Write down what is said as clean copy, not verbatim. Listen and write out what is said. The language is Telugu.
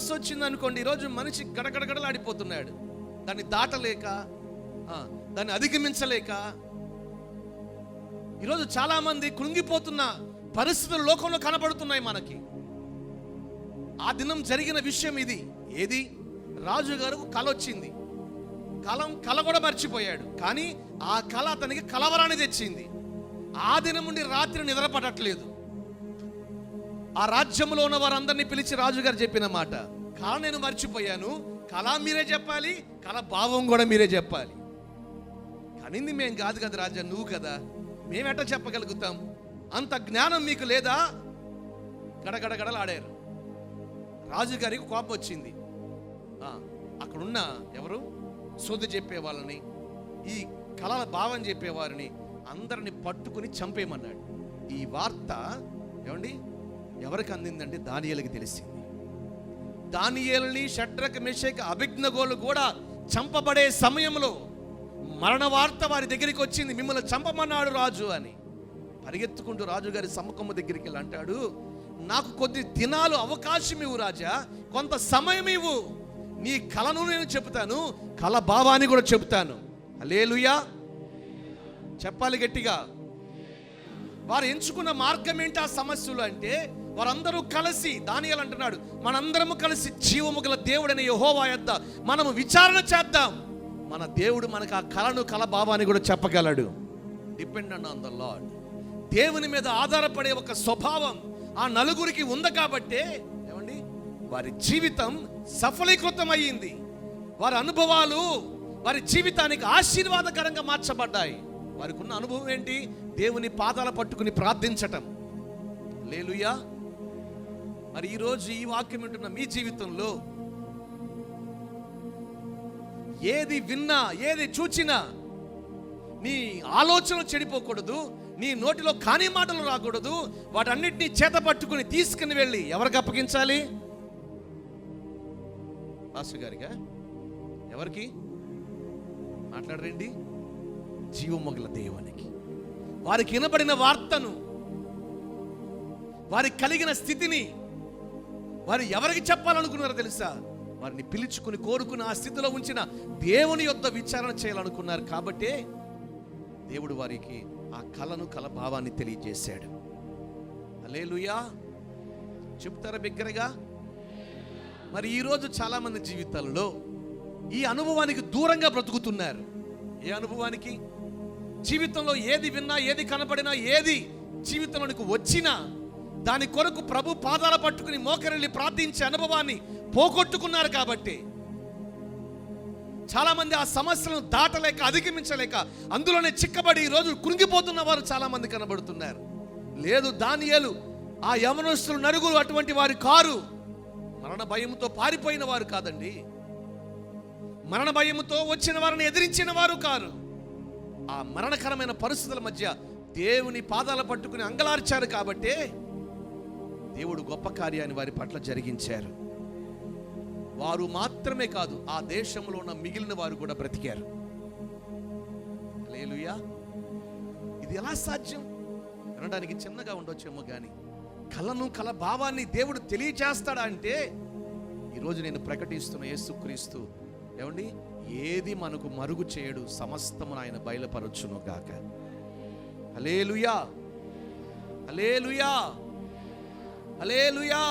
సమస్య వచ్చింది అనుకోండి, ఈరోజు మనిషి గడగడగడలాడిపోతున్నాడు. దాన్ని దాటలేక, దాన్ని అధిగమించలేక ఈరోజు చాలా మంది కృంగిపోతున్న పరిస్థితులు లోకంలో కనబడుతున్నాయి మనకి. ఆ దినం జరిగిన విషయం ఇది. ఏది? రాజుగారు కల వచ్చింది. కల కూడా మర్చిపోయాడు. కానీ ఆ కళ అతనికి కలవరాన్ని తెచ్చింది. ఆ దినం నుండి రాత్రి నిద్ర పడట్లేదు. ఆ రాజ్యంలో ఉన్న వారందరినీ పిలిచి రాజుగారు చెప్పిన మాట, కళ నేను మర్చిపోయాను, కళ మీరే చెప్పాలి, కళ భావం కూడా మీరే చెప్పాలి. కనింది మేం కాదు కదా రాజా, నువ్వు కదా, మేమెట్లా చెప్పగలుగుతాం? అంత జ్ఞానం మీకు లేదా? గడగడగడలాడారు. రాజుగారికి కోపం వచ్చింది. అక్కడున్న ఎవరు సోది చెప్పే వాళ్ళని, ఈ కళల భావం చెప్పేవారిని అందరిని పట్టుకుని చంపేయమన్నాడు. ఈ వార్త ఏమండి ఎవరికి అందిందంటే దానియేలుకి తెలిసింది. దానియేలుని, షడ్రక్, మెషక్, అబేద్నెగోలు కూడా చంపబడే సమయంలో మరణ వార్త వారి దగ్గరికి వచ్చింది. మిమ్మల్ని చంపమన్నాడు రాజు అని. పరిగెత్తుకుంటూ రాజుగారి సముఖము దగ్గరికి వెళ్ళి అంటాడు, నాకు కొద్ది దినాలు అవకాశం ఇవ్వు రాజా, కొంత సమయం ఇవ్వు, నీ కళను నేను చెబుతాను, కళ భావాన్ని కూడా చెబుతాను. హల్లెలూయా చెప్పాలి గట్టిగా. వారు ఎంచుకున్న మార్గం ఏంటి ఆ సమస్యలు అంటే, వారందరూ కలిసి, దానియేలు అంటున్నాడు, మనందరము కలిసి జీవము గల దేవుడైన యెహోవా యొద్ద మనము విచారణ చేద్దాం. మన దేవుడు మనకు ఆ కళను, కళ భావాన్ని కూడా చెప్పగలడు. Dependent on the Lord. దేవుని మీద ఆధారపడే ఒక స్వభావం ఆ నలుగురికి ఉంది కాబట్టే ఏమండి వారి జీవితం సఫలీకృతం అయ్యింది. వారి అనుభవాలు వారి జీవితానికి ఆశీర్వాదకరంగా మార్చబడ్డాయి. వారికి ఉన్న అనుభవం ఏంటి? దేవుని పాదాల పట్టుకుని ప్రార్థించటం. హల్లెలూయా. మరి ఈరోజు ఈ వాక్యం వింటున్న మీ జీవితంలో ఏది విన్నా, ఏది చూచినా నీ ఆలోచనలు చెడిపోకూడదు, నీ నోటిలో కాని మాటలు రాకూడదు. వాటన్నిటినీ చేత పట్టుకుని తీసుకుని వెళ్ళి ఎవరికి అప్పగించాలి? పాస్టర్ గారిగా? ఎవరికి మాట్లాడరండి? జీవమొగల దేవునికి. వారికి వినబడిన వార్తను, వారికి కలిగిన స్థితిని వారు ఎవరికి చెప్పాలనుకున్నారో తెలుసా? వారిని పిలుచుకుని కోరుకుని ఆ స్థితిలో ఉంచిన దేవుని యొద్ద విచారణ చేయాలనుకున్నారు. కాబట్టే దేవుడు వారికి ఆ కళను, కళ భావాన్ని తెలియజేశాడు. హల్లెలూయా చెప్తారా బిగ్గరగా? మరి ఈరోజు చాలా మంది జీవితాలలో ఈ అనుభవానికి దూరంగా బ్రతుకుతున్నారు. ఏ అనుభవానికి? జీవితంలో ఏది విన్నా, ఏది కనపడినా, ఏది జీవితంలోనికి వచ్చినా దాని కొరకు ప్రభు పాదాల పట్టుకుని మోకరిల్లి ప్రార్థించే అనుభవాన్ని పోగొట్టుకున్నారు. కాబట్టి చాలా మంది ఆ సమస్యలను దాటలేక, అధిగమించలేక అందులోనే చిక్కబడి ఈరోజు కృంగిపోతున్న వారు చాలా మంది కనబడుతున్నారు. లేదు, దానియేలు ఆ యవనస్తులు నలుగురు అటువంటి వారు కారు. మరణ భయంతో పారిపోయిన వారు కాదండి. మరణ భయంతో వచ్చిన వారిని ఎదిరించిన వారు కారు. ఆ మరణకరమైన పరిస్థితుల మధ్య దేవుని పాదాల పట్టుకుని అంగలార్చారు. కాబట్టే దేవుడు గొప్ప కార్యాన్ని వారి పట్ల జరిగించారు. వారు మాత్రమే కాదు, ఆ దేశంలో ఉన్న మిగిలిన వారు కూడా బ్రతికారు. హల్లెలూయా. ఇది ఎలా సాధ్యం అనడానికి చిన్నగా ఉండొచ్చేమో కానీ కళను, కళ భావాన్ని దేవుడు తెలియచేస్తాడా అంటే, ఈరోజు నేను ప్రకటిస్తున్న యేసుక్రీస్తు ఏమండి ఏది మనకు మరుగు చేయడు, సమస్తమును ఆయన బయలుపరచును గాక. హల్లెలూయా, హల్లెలూయా, హల్లెలూయా.